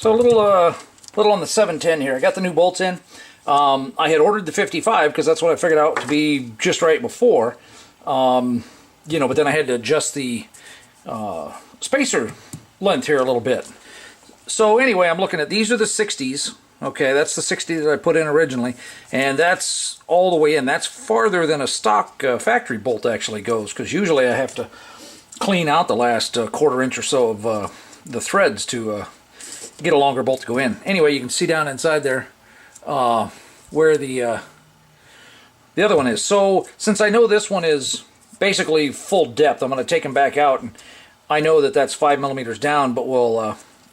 So a little on the 710 here. I got the new bolts in. I had ordered the 55 because that's what I figured out to be just right before. You know, but then I had to adjust the spacer length here a little bit. So anyway, I'm looking at, these are the 60s. Okay, that's the 60 that I put in originally, and that's all the way in. That's farther than a stock factory bolt actually goes, because usually I have to clean out the last quarter inch or so of the threads to get a longer bolt to go in. Anyway, you can see down inside there where the other one is. So since I know this one is basically full depth, I'm going to take them back out, and I know that that's 5 millimeters down, but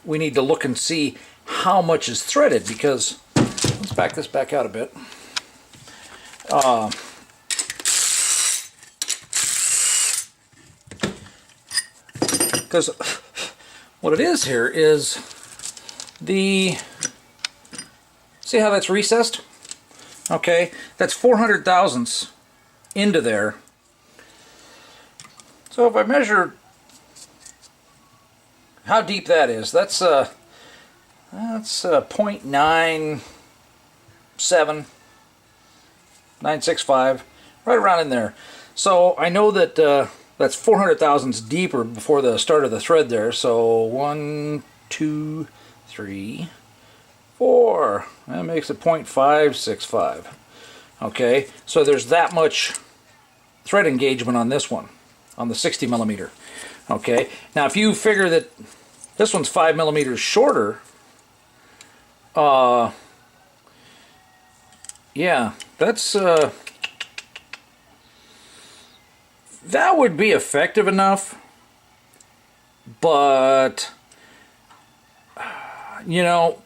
we need to look and see how much is threaded, because let's back this back out a bit. Because what it is here is see how that's recessed? Okay, that's 400 thousandths into there. So if I measure how deep that is, that's 0.97, 965, right around in there. So I know that that's 400 thousandths deeper before the start of the thread there. So 1, 2, 3, 4. That makes it 0.565. Okay, so there's that much thread engagement on this one, on the 60 millimeter. Okay, now if you figure that this one's 5 millimeters shorter, yeah, that's that would be effective enough, but you know,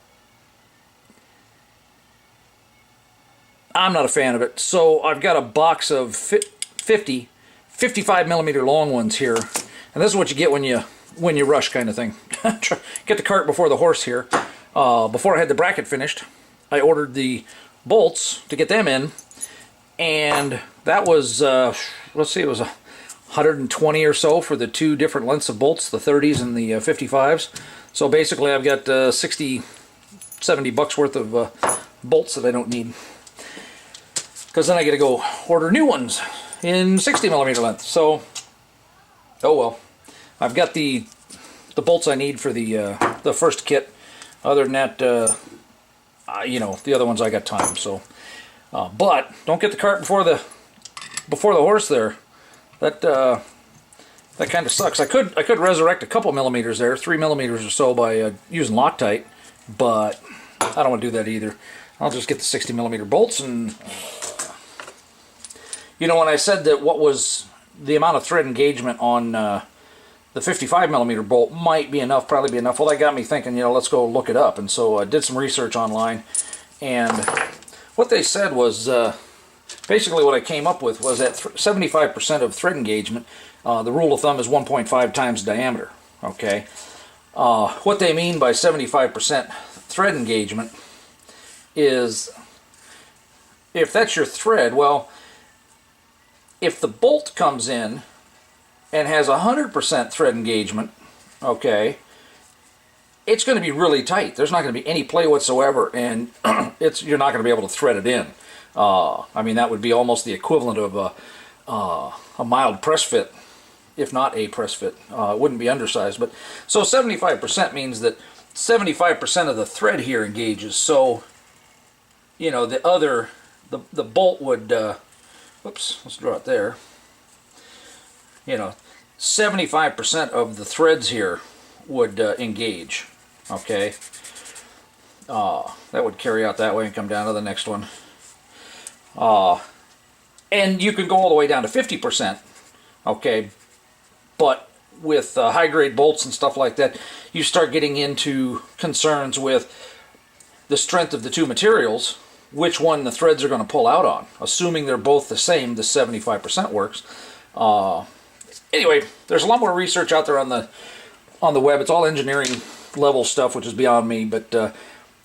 I'm not a fan of it. So I've got a box of 55 millimeter long ones here, and this is what you get when you rush, kind of thing. Get the cart before the horse here. Before I had the bracket finished, I ordered the bolts to get them in, and that was let's see, it was 120 or so for the two different lengths of bolts, the 30s and the 55s. So basically I've got 60, 70 bucks worth of bolts that I don't need, because then I got to go order new ones in 60 millimeter length. So oh well, I've got the bolts I need for the first kit. Other than that, you know, the other ones I got time. So, but don't get the cart before the horse there. That kind of sucks. I could resurrect a couple millimeters there, 3 millimeters or so, by using Loctite, but I don't want to do that either. I'll just get the 60 millimeter bolts. And you know, when I said that what was the amount of thread engagement on the 55 millimeter bolt might be enough, probably be enough. Well, that got me thinking, you know, let's go look it up. And so I did some research online, and what they said was, basically what I came up with was that 75% of thread engagement, the rule of thumb is 1.5 times diameter. Okay, what they mean by 75% thread engagement is, if that's your thread, well, if the bolt comes in and has 100% thread engagement, okay, it's going to be really tight. There's not going to be any play whatsoever, and you're not going to be able to thread it in. I mean, that would be almost the equivalent of a mild press fit, if not a press fit. It wouldn't be undersized, but so 75% means that 75% of the thread here engages. So, you know, the bolt would, whoops, let's draw it there. You know, 75% of the threads here would engage. Okay, that would carry out that way and come down to the next one. And you can go all the way down to 50%. Okay, but with high-grade bolts and stuff like that, you start getting into concerns with the strength of the two materials, which one the threads are going to pull out on. Assuming they're both the same, the 75% works. Anyway, there's a lot more research out there on the web. It's all engineering level stuff, which is beyond me, but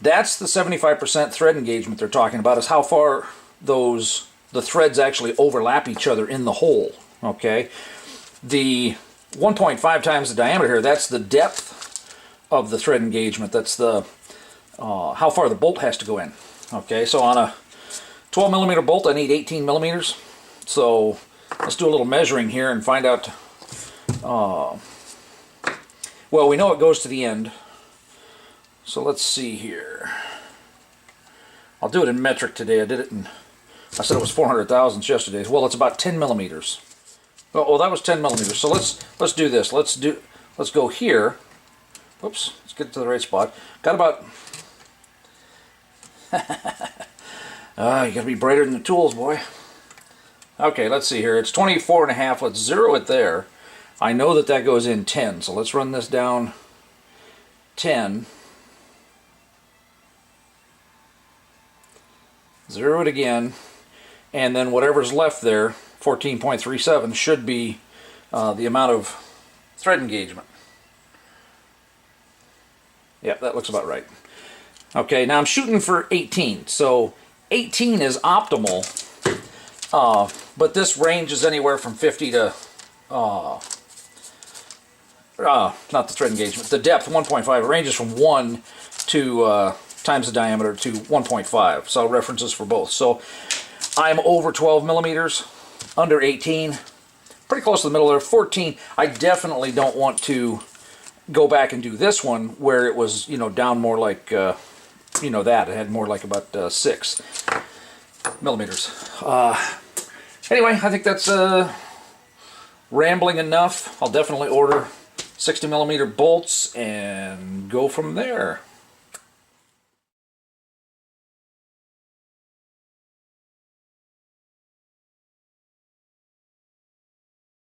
that's the 75% thread engagement they're talking about, is how far the threads actually overlap each other in the hole. Okay, the 1.5 times the diameter here, that's the depth of the thread engagement. That's the how far the bolt has to go in. Okay, so on a 12 millimeter bolt, I need 18 millimeters. So let's do a little measuring here and find out. Well, we know it goes to the end. So let's see here. I'll do it in metric today. I said it was 400 thousandths yesterday. Well, it's about 10 millimeters. Oh, that was 10 millimeters. So let's do this. Let's go here. Oops, let's get to the right spot. Got about. You gotta be brighter than the tools, boy. Okay, let's see here. It's 24 and a half. Let's zero it there. I know that goes in 10. So let's run this down 10. Zero it again, and then whatever's left there, 14.37, should be the amount of thread engagement. Yep, that looks about right. Okay, now I'm shooting for 18, so 18 is optimal, but this range is anywhere from 50 to, not the thread engagement, the depth, 1.5, it ranges from 1 to times the diameter to 1.5, so references for both. So I'm over 12 millimeters, under 18, pretty close to the middle there. 14, I definitely don't want to go back and do this one where it was, down more like, that. It had more like about 6 millimeters. Anyway, I think that's rambling enough. I'll definitely order 60 millimeter bolts and go from there.